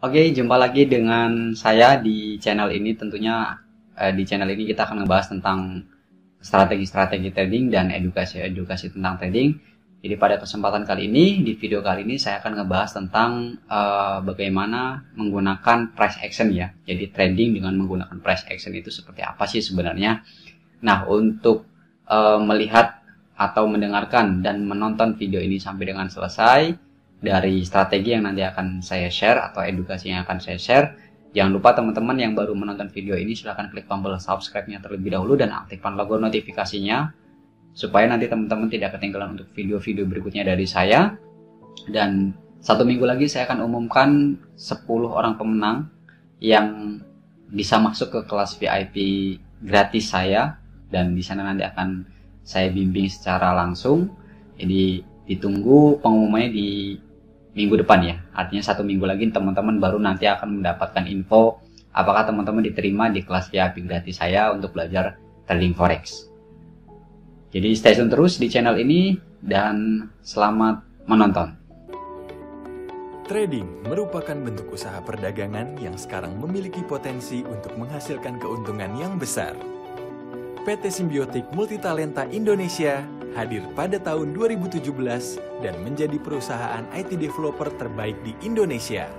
Oke, jumpa lagi dengan saya di channel ini. Tentunya di channel ini kita akan ngebahas tentang strategi-strategi trading dan edukasi tentang trading. Jadi pada kesempatan kali ini, di video kali ini saya akan ngebahas tentang bagaimana menggunakan price action ya. Jadi trading dengan menggunakan price action itu seperti apa sih sebenarnya. Nah, untuk melihat atau mendengarkan dan menonton video ini sampai dengan selesai, dari strategi yang nanti akan saya share atau edukasi yang akan saya share, jangan lupa teman-teman yang baru menonton video ini silahkan klik tombol subscribe-nya terlebih dahulu dan aktifkan logo notifikasinya supaya nanti teman-teman tidak ketinggalan untuk video-video berikutnya dari saya. Dan 1 minggu lagi saya akan umumkan 10 orang pemenang yang bisa masuk ke kelas VIP gratis saya, dan di sana nanti akan saya bimbing secara langsung. Jadi ditunggu pengumumannya di minggu depan ya. Artinya 1 minggu lagi teman-teman baru nanti akan mendapatkan info apakah teman-teman diterima di kelas VIP gratis saya untuk belajar trading forex. Jadi stay tune terus di channel ini dan selamat menonton. Trading merupakan bentuk usaha perdagangan yang sekarang memiliki potensi untuk menghasilkan keuntungan yang besar. PT Simbiotik Multitalenta Indonesia hadir pada tahun 2017 dan menjadi perusahaan IT developer terbaik di Indonesia.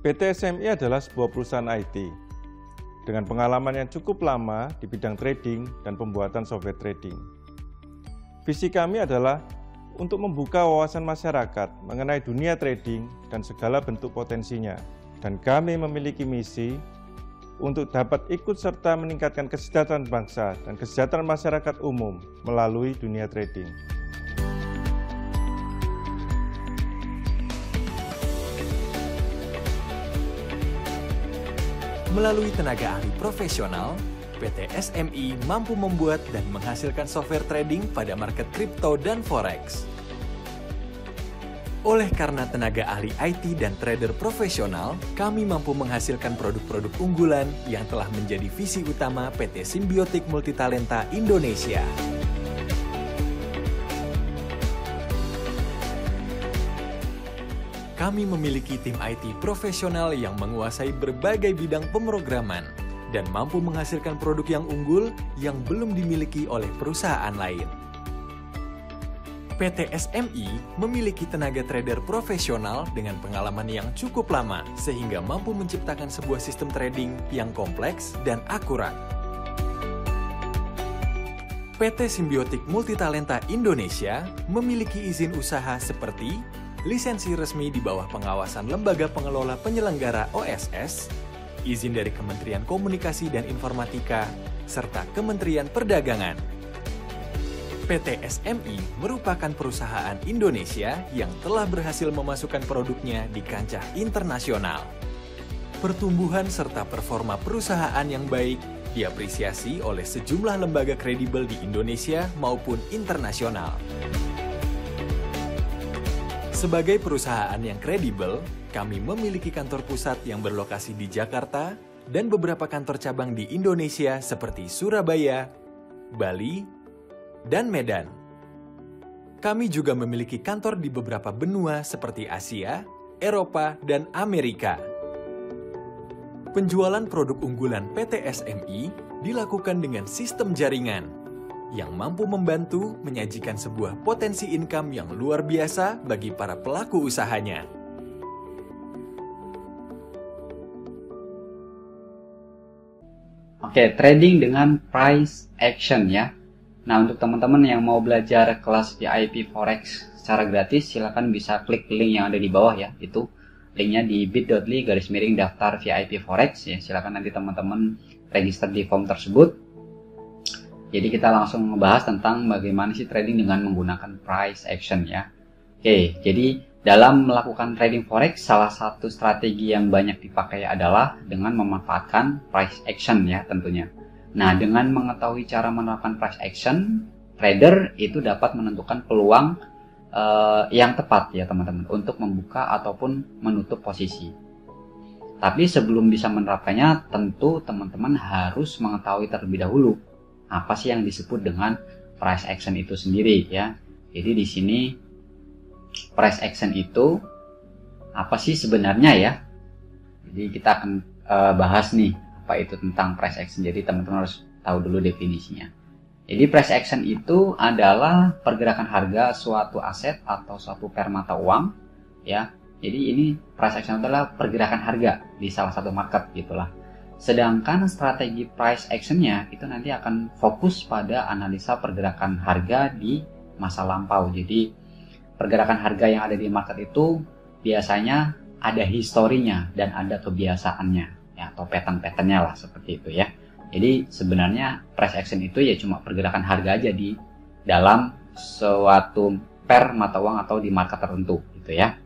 PT SMI adalah sebuah perusahaan IT dengan pengalaman yang cukup lama di bidang trading dan pembuatan software trading. Visi kami adalah untuk membuka wawasan masyarakat mengenai dunia trading dan segala bentuk potensinya, dan kami memiliki misi untuk dapat ikut serta meningkatkan kesejahteraan bangsa dan kesejahteraan masyarakat umum melalui dunia trading. Melalui tenaga ahli profesional, PT SMI mampu membuat dan menghasilkan software trading pada market kripto dan forex. Oleh karena tenaga ahli IT dan trader profesional, kami mampu menghasilkan produk-produk unggulan yang telah menjadi visi utama PT Simbiotik Multitalenta Indonesia. Kami memiliki tim IT profesional yang menguasai berbagai bidang pemrograman dan mampu menghasilkan produk yang unggul yang belum dimiliki oleh perusahaan lain. PT SMI memiliki tenaga trader profesional dengan pengalaman yang cukup lama sehingga mampu menciptakan sebuah sistem trading yang kompleks dan akurat. PT Simbiotik Multitalenta Indonesia memiliki izin usaha seperti lisensi resmi di bawah pengawasan Lembaga Pengelola Penyelenggara OSS, izin dari Kementerian Komunikasi dan Informatika, serta Kementerian Perdagangan. PT SMI merupakan perusahaan Indonesia yang telah berhasil memasukkan produknya di kancah internasional. Pertumbuhan serta performa perusahaan yang baik diapresiasi oleh sejumlah lembaga kredibel di Indonesia maupun internasional. Sebagai perusahaan yang kredibel, kami memiliki kantor pusat yang berlokasi di Jakarta dan beberapa kantor cabang di Indonesia seperti Surabaya, Bali, dan Medan. Kami juga memiliki kantor di beberapa benua seperti Asia, Eropa, dan Amerika. Penjualan produk unggulan PT SMI dilakukan dengan sistem jaringan yang mampu membantu menyajikan sebuah potensi income yang luar biasa bagi para pelaku usahanya. Oke, trading dengan price action ya. Nah, untuk teman-teman yang mau belajar kelas VIP Forex secara gratis, silakan bisa klik link yang ada di bawah ya. Itu linknya di bit.ly/daftar VIP Forex ya. Silakan nanti teman-teman register di form tersebut. Jadi kita langsung membahas tentang bagaimana sih trading dengan menggunakan price action ya. Oke, jadi dalam melakukan trading forex, salah satu strategi yang banyak dipakai adalah dengan memanfaatkan price action ya tentunya. Nah, dengan mengetahui cara menerapkan price action, trader itu dapat menentukan peluang yang tepat ya teman-teman untuk membuka ataupun menutup posisi. Tapi sebelum bisa menerapkannya, tentu teman-teman harus mengetahui terlebih dahulu apa sih yang disebut dengan price action itu sendiri ya. Jadi di sini price action itu apa sih sebenarnya ya. Jadi kita akan bahas nih apa itu tentang price action. Jadi teman-teman harus tahu dulu definisinya. Jadi price action itu adalah pergerakan harga suatu aset atau suatu pair mata uang ya. Jadi ini price action adalah pergerakan harga di salah satu market gitulah. Sedangkan strategi price actionnya itu nanti akan fokus pada analisa pergerakan harga di masa lampau. Jadi pergerakan harga yang ada di market itu biasanya ada historinya dan ada kebiasaannya ya, atau pattern-patternnya lah seperti itu ya. Jadi sebenarnya price action itu ya cuma pergerakan harga aja di dalam suatu pair mata uang atau di market tertentu gitu ya.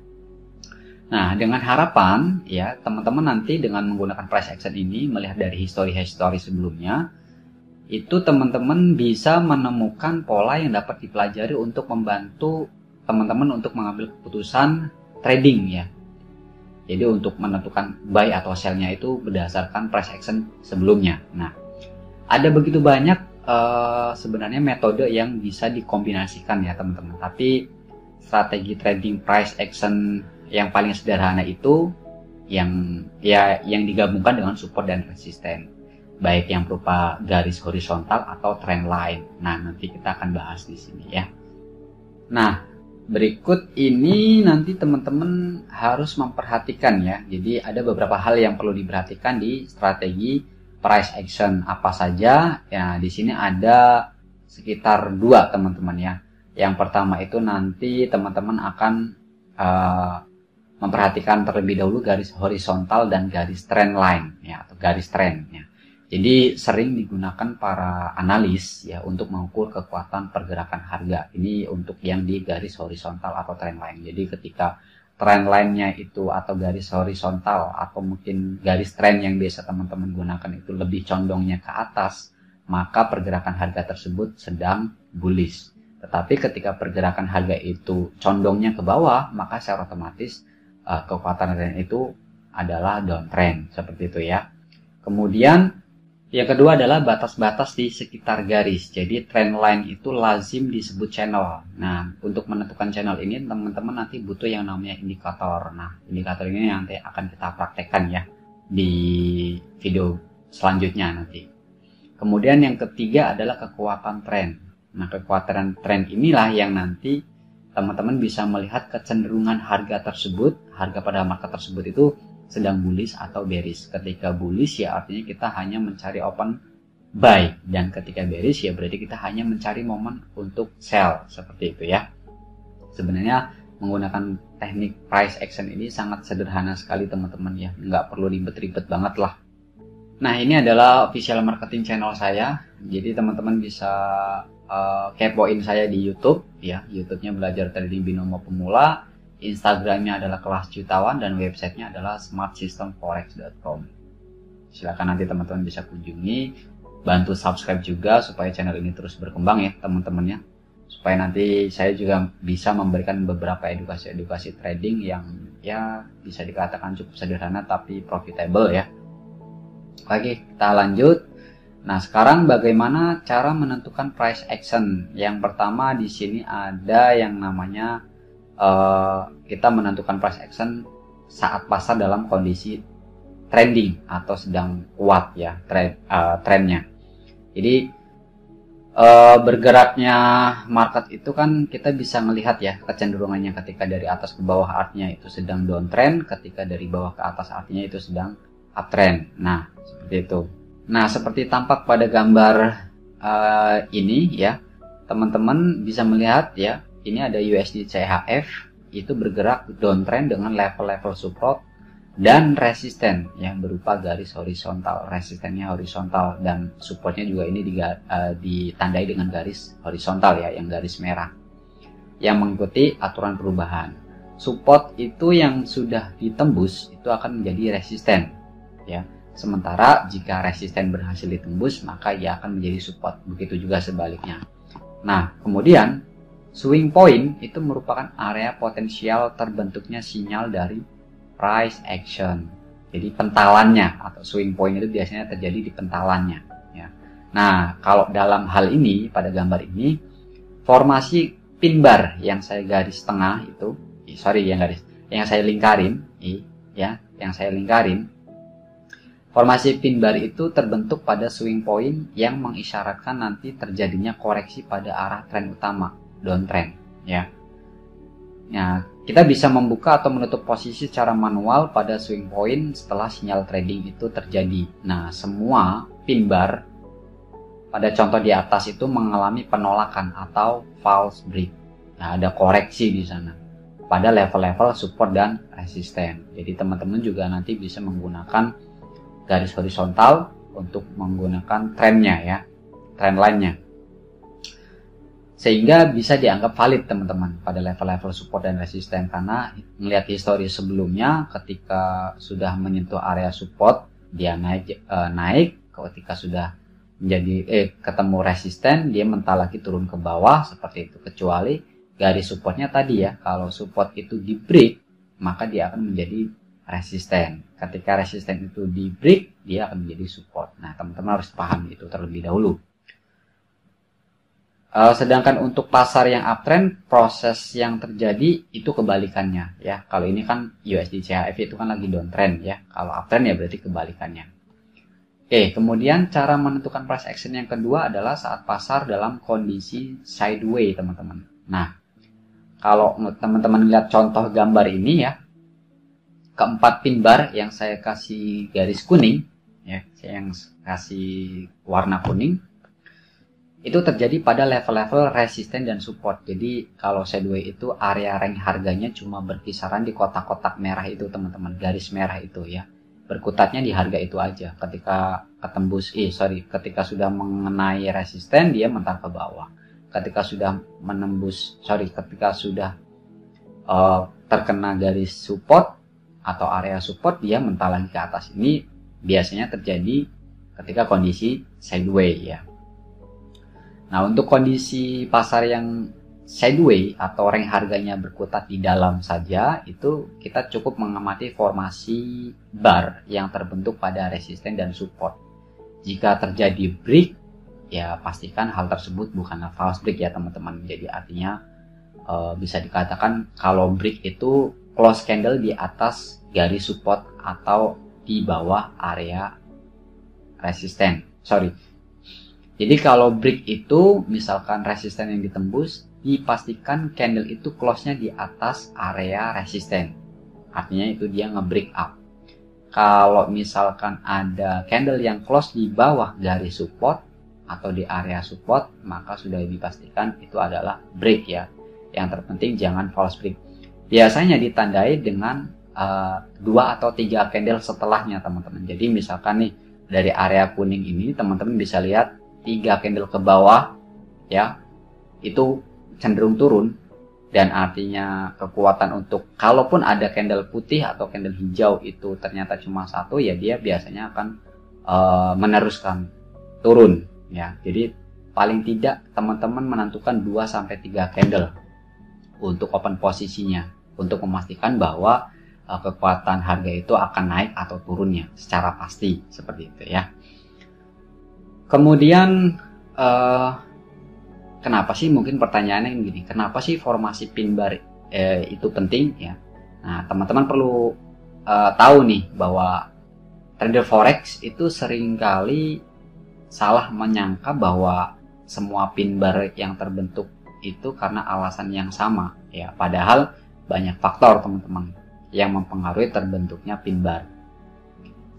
Nah, dengan harapan ya teman-teman nanti dengan menggunakan price action ini melihat dari histori sebelumnya, itu teman-teman bisa menemukan pola yang dapat dipelajari untuk membantu teman-teman untuk mengambil keputusan trading ya. Jadi untuk menentukan buy atau sell-nya itu berdasarkan price action sebelumnya. Nah, ada begitu banyak sebenarnya metode yang bisa dikombinasikan ya teman-teman. Tapi strategi trading price action yang paling sederhana itu yang digabungkan dengan support dan resisten, baik yang berupa garis horizontal atau trend line. Nah, nanti kita akan bahas di sini ya. Nah, berikut ini nanti teman-teman harus memperhatikan ya. Jadi ada beberapa hal yang perlu diperhatikan di strategi price action apa saja. Ya, di sini ada sekitar 2 teman-teman ya. Yang pertama itu nanti teman-teman akan memperhatikan terlebih dahulu garis horizontal dan garis trend line ya, atau garis trend ya. Jadi sering digunakan para analis ya untuk mengukur kekuatan pergerakan harga. Ini untuk yang di garis horizontal atau trend line. Jadi ketika trend line-nya itu atau garis horizontal atau mungkin garis trend yang biasa teman-teman gunakan itu lebih condongnya ke atas, maka pergerakan harga tersebut sedang bullish. Tetapi ketika pergerakan harga itu condongnya ke bawah, maka secara otomatis kekuatan trend itu adalah downtrend seperti itu ya. Kemudian yang kedua adalah batas-batas di sekitar garis. Jadi trend line itu lazim disebut channel. Nah, untuk menentukan channel ini teman-teman nanti butuh yang namanya indikator. Nah, indikator ini nanti akan kita praktekkan ya di video selanjutnya nanti. Kemudian yang ketiga adalah kekuatan trend. Nah, kekuatan trend inilah yang nanti teman-teman bisa melihat kecenderungan harga tersebut, harga pada market tersebut itu sedang bullish atau bearish. Ketika bullish ya artinya kita hanya mencari open buy, dan ketika bearish ya berarti kita hanya mencari momen untuk sell, seperti itu ya. Sebenarnya menggunakan teknik price action ini sangat sederhana sekali teman-teman ya, nggak perlu ribet-ribet banget lah. Nah, ini adalah official marketing channel saya, jadi teman-teman bisa kepoin saya di YouTube ya. YouTube-nya Belajar Trading Binomo Pemula, Instagram-nya adalah Kelas Jutawan, dan website-nya adalah smartsystemforex.com. Silakan nanti teman-teman bisa kunjungi, bantu subscribe juga supaya channel ini terus berkembang ya teman-teman ya. Supaya nanti saya juga bisa memberikan beberapa edukasi trading yang ya bisa dikatakan cukup sederhana tapi profitable ya. Oke, kita lanjut. Nah, sekarang bagaimana cara menentukan price action? Yang pertama di sini ada yang namanya kita menentukan price action saat pasar dalam kondisi trending atau sedang kuat ya trendnya. Jadi bergeraknya market itu kan kita bisa melihat ya kecenderungannya, ketika dari atas ke bawah artinya itu sedang downtrend, ketika dari bawah ke atas artinya itu sedang uptrend. Nah, seperti itu. Nah, seperti tampak pada gambar ini ya, teman-teman bisa melihat ya, ini ada USD CHF itu bergerak downtrend dengan level-level support dan resisten yang berupa garis horizontal. Resistennya horizontal dan supportnya juga ini ditandai dengan garis horizontal ya, yang garis merah yang mengikuti aturan perubahan. Support itu yang sudah ditembus itu akan menjadi resisten ya. Sementara jika resisten berhasil ditembus, maka ia akan menjadi support. Begitu juga sebaliknya. Nah, kemudian swing point itu merupakan area potensial terbentuknya sinyal dari price action. Jadi pentalannya atau swing point itu biasanya terjadi di pentalannya ya. Nah, kalau dalam hal ini pada gambar ini formasi pin bar yang saya garis tengah itu, yang saya lingkarin, formasi pin bar itu terbentuk pada swing point yang mengisyaratkan nanti terjadinya koreksi pada arah tren utama, downtrend, ya. Nah, kita bisa membuka atau menutup posisi secara manual pada swing point setelah sinyal trading itu terjadi. Nah, semua pin bar pada contoh di atas itu mengalami penolakan atau false break. Nah, ada koreksi di sana pada level-level support dan resisten. Jadi teman-teman juga nanti bisa menggunakan garis horizontal untuk menggunakan trennya ya, trend line-nya. Sehingga bisa dianggap valid teman-teman pada level-level support dan resisten, karena melihat histori sebelumnya ketika sudah menyentuh area support dia naik, ketika sudah menjadi ketemu resisten dia mental lagi turun ke bawah seperti itu, kecuali garis supportnya tadi ya, kalau support itu di break maka dia akan menjadi resisten. Ketika resisten itu di break dia akan menjadi support. Nah, teman-teman harus paham itu terlebih dahulu. Sedangkan untuk pasar yang uptrend, proses yang terjadi itu kebalikannya ya. Kalau ini kan USD CHF itu kan lagi downtrend ya. Kalau uptrend ya berarti kebalikannya. Oke, kemudian cara menentukan price action yang kedua adalah saat pasar dalam kondisi sideways, teman-teman. Nah, kalau teman-teman lihat contoh gambar ini ya, keempat pin bar yang saya kasih garis kuning ya, saya yang kasih warna kuning, itu terjadi pada level-level resisten dan support. Jadi kalau sideways itu area range harganya cuma berkisaran di kotak-kotak merah itu teman-teman, garis merah itu ya. Berkutatnya di harga itu aja. Ketika ketika sudah mengenai resisten dia mental ke bawah. Ketika sudah terkena garis support atau area support dia mental lagi ke atas. Ini biasanya terjadi ketika kondisi sideways ya. Nah, untuk kondisi pasar yang sideways atau range harganya berkutat di dalam saja, itu kita cukup mengamati formasi bar yang terbentuk pada resisten dan support. Jika terjadi break, ya pastikan hal tersebut bukanlah false break ya teman-teman. Jadi artinya bisa dikatakan kalau break itu close candle di atas garis support atau di bawah area resisten. Jadi kalau break itu misalkan resisten yang ditembus, dipastikan candle itu close-nya di atas area resisten. Artinya itu dia nge-break up. Kalau misalkan ada candle yang close di bawah garis support atau di area support, maka sudah dipastikan itu adalah break ya. Yang terpenting jangan false break. Biasanya ditandai dengan 2 atau 3 candle setelahnya teman-teman. Jadi misalkan nih dari area kuning ini teman-teman bisa lihat 3 candle ke bawah ya, itu cenderung turun, dan artinya kekuatan untuk kalaupun ada candle putih atau candle hijau itu ternyata cuma 1 ya, dia biasanya akan meneruskan turun ya. Jadi paling tidak teman-teman menentukan 2-3 candle untuk open posisinya, untuk memastikan bahwa kekuatan harga itu akan naik atau turunnya secara pasti seperti itu ya. Kemudian kenapa sih, mungkin pertanyaannya gini, kenapa sih formasi pin bar itu penting ya? Nah, teman-teman perlu tahu nih bahwa trader forex itu seringkali salah menyangka bahwa semua pin bar yang terbentuk itu karena alasan yang sama ya. Padahal banyak faktor teman-teman yang mempengaruhi terbentuknya pin bar.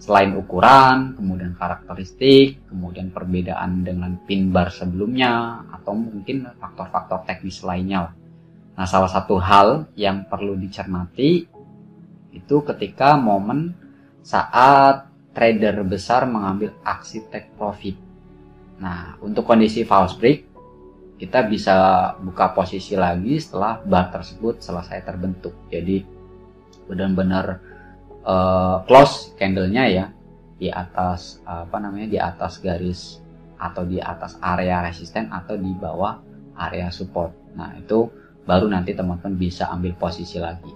Selain ukuran, kemudian karakteristik, kemudian perbedaan dengan pin bar sebelumnya, atau mungkin faktor-faktor teknis lainnya. Nah, salah satu hal yang perlu dicermati itu ketika momen saat trader besar mengambil aksi take profit. Nah, untuk kondisi false break, kita bisa buka posisi lagi setelah bar tersebut selesai terbentuk. Jadi benar-benar close candlenya ya di atas di atas garis atau di atas area resisten atau di bawah area support. Nah, itu baru nanti teman-teman bisa ambil posisi lagi.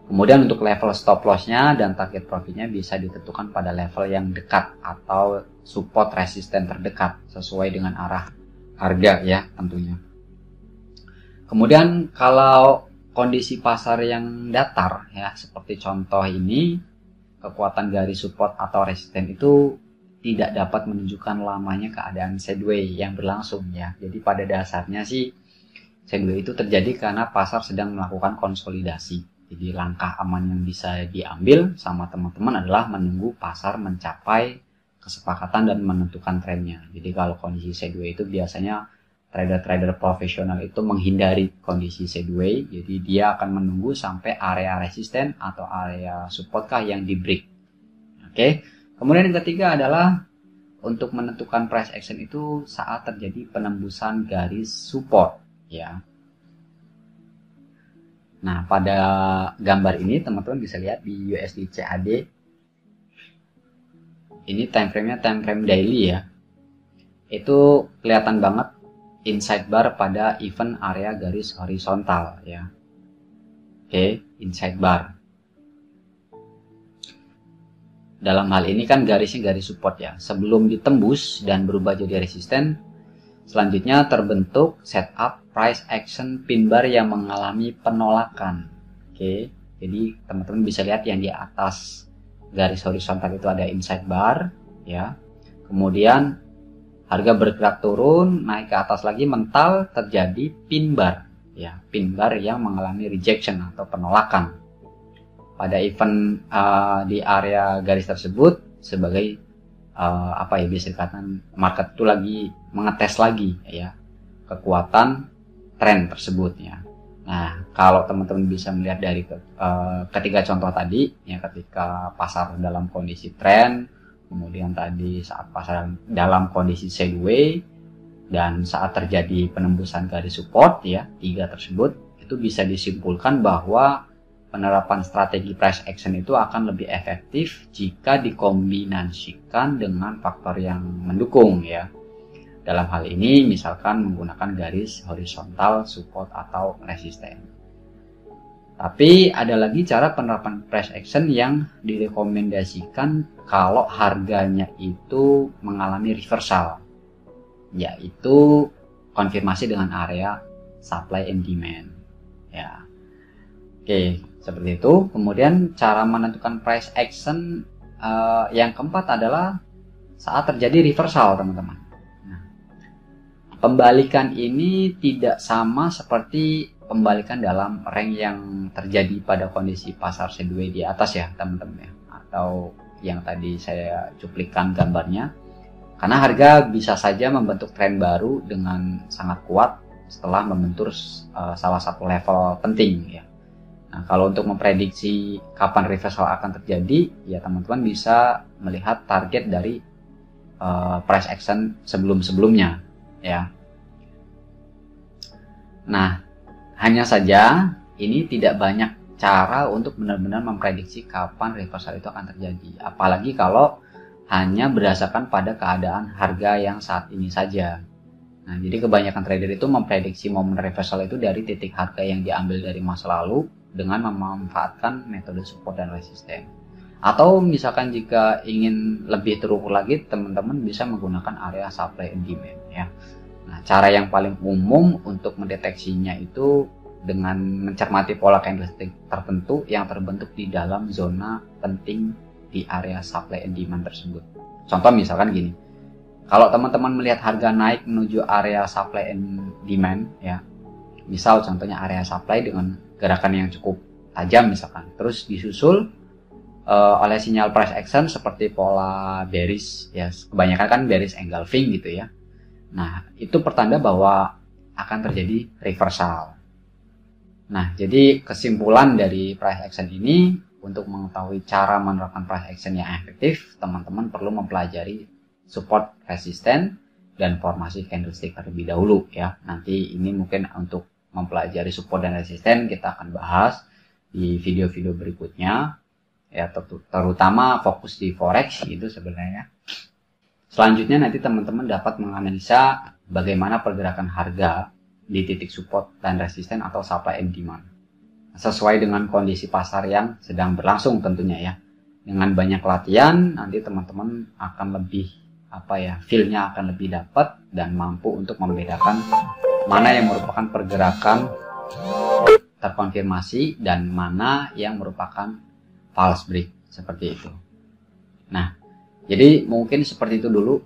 Kemudian untuk level stop loss-nya dan target profitnya bisa ditentukan pada level yang dekat atau support resisten terdekat sesuai dengan arah harga ya tentunya. Kemudian kalau kondisi pasar yang datar ya, seperti contoh ini, kekuatan garis support atau resisten itu tidak dapat menunjukkan lamanya keadaan sideways yang berlangsung ya. Jadi pada dasarnya sih sideways itu terjadi karena pasar sedang melakukan konsolidasi. Jadi langkah aman yang bisa diambil sama teman-teman adalah menunggu pasar mencapai kesepakatan dan menentukan trennya. Jadi kalau kondisi sideways itu biasanya trader-trader profesional itu menghindari kondisi sideways. Jadi dia akan menunggu sampai area resisten atau area support kah yang di break. Oke. Kemudian yang ketiga adalah untuk menentukan price action itu saat terjadi penembusan garis support ya. Nah, pada gambar ini teman-teman bisa lihat di USD CAD. Ini time frame-nya time frame daily ya. Itu kelihatan banget inside bar pada event area garis horizontal ya. Oke, inside bar. Dalam hal ini kan garisnya garis support ya. Sebelum ditembus dan berubah jadi resisten, selanjutnya terbentuk setup price action pin bar yang mengalami penolakan. Oke, jadi teman-teman bisa lihat yang di atas garis horizontal itu ada inside bar ya. Kemudian harga bergerak turun, naik ke atas lagi, mental, terjadi pin bar ya, pin bar yang mengalami rejection atau penolakan pada event di area garis tersebut sebagai apa ya, bisa dikatakan market itu lagi mengetes lagi ya kekuatan tren tersebut ya. Nah, kalau teman-teman bisa melihat dari ketiga contoh tadi ya, ketika pasar dalam kondisi tren, kemudian tadi saat pasar dalam kondisi sideways, dan saat terjadi penembusan garis support ya, tiga tersebut, itu bisa disimpulkan bahwa penerapan strategi price action itu akan lebih efektif jika dikombinasikan dengan faktor yang mendukung ya. Dalam hal ini misalkan menggunakan garis horizontal support atau resisten. Tapi ada lagi cara penerapan price action yang direkomendasikan kalau harganya itu mengalami reversal, yaitu konfirmasi dengan area supply and demand ya. Oke, seperti itu. Kemudian cara menentukan price action yang keempat adalah saat terjadi reversal, teman-teman. Nah, pembalikan ini tidak sama seperti pembalikan dalam rank yang terjadi pada kondisi pasar sideways di atas ya, teman-teman ya, atau yang tadi saya cuplikan gambarnya. Karena harga bisa saja membentuk tren baru dengan sangat kuat setelah membentur salah satu level penting ya. Nah, kalau untuk memprediksi kapan reversal akan terjadi, ya teman-teman bisa melihat target dari price action sebelum-sebelumnya ya. Nah, hanya saja ini tidak banyak cara untuk benar-benar memprediksi kapan reversal itu akan terjadi. Apalagi kalau hanya berdasarkan pada keadaan harga yang saat ini saja. Nah, jadi kebanyakan trader itu memprediksi momen reversal itu dari titik harga yang diambil dari masa lalu dengan memanfaatkan metode support dan resisten. Atau misalkan jika ingin lebih terukur lagi, teman-teman bisa menggunakan area supply and demand ya. Nah, cara yang paling umum untuk mendeteksinya itu dengan mencermati pola candlestick tertentu yang terbentuk di dalam zona penting di area supply and demand tersebut. Contoh misalkan gini, kalau teman-teman melihat harga naik menuju area supply and demand ya, misal contohnya area supply dengan gerakan yang cukup tajam misalkan, terus disusul oleh sinyal price action seperti pola bearish ya, kebanyakan kan bearish engulfing gitu ya. Nah, itu pertanda bahwa akan terjadi reversal. Nah, jadi kesimpulan dari price action ini, untuk mengetahui cara menerapkan price action yang efektif, teman-teman perlu mempelajari support, resisten, dan formasi candlestick terlebih dahulu ya. Nanti ini mungkin untuk mempelajari support dan resisten kita akan bahas di video-video berikutnya ya, terutama fokus di forex itu sebenarnya. Selanjutnya nanti teman-teman dapat menganalisa bagaimana pergerakan harga di titik support dan resisten atau supply and demand sesuai dengan kondisi pasar yang sedang berlangsung tentunya ya. Dengan banyak latihan nanti teman-teman akan lebih feel-nya akan lebih dapat dan mampu untuk membedakan mana yang merupakan pergerakan terkonfirmasi dan mana yang merupakan false break, seperti itu. Nah, jadi mungkin seperti itu dulu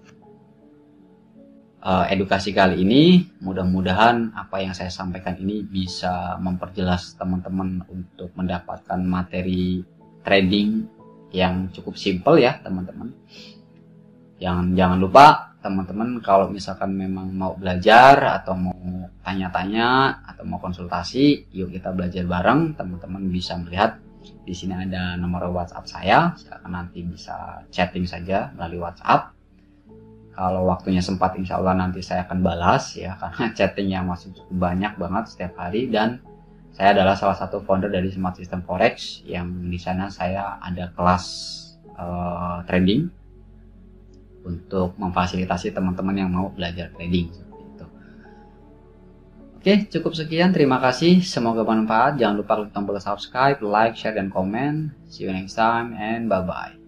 edukasi kali ini. Mudah-mudahan apa yang saya sampaikan ini bisa memperjelas teman-teman untuk mendapatkan materi trading yang cukup simpel ya teman-teman. Jangan lupa teman-teman, kalau misalkan memang mau belajar atau mau tanya-tanya atau mau konsultasi, yuk kita belajar bareng. Teman-teman bisa melihat di sini ada nomor WhatsApp saya. Silakan nanti bisa chatting saja melalui WhatsApp. Kalau waktunya sempat, insya Allah nanti saya akan balas ya, karena chattingnya masih cukup banyak banget setiap hari. Dan saya adalah salah satu founder dari Smart System Forex, yang di sana saya ada kelas trading untuk memfasilitasi teman-teman yang mau belajar trading seperti itu. Oke, cukup sekian. Terima kasih. Semoga bermanfaat. Jangan lupa klik tombol subscribe, like, share, dan komen. See you next time and bye-bye.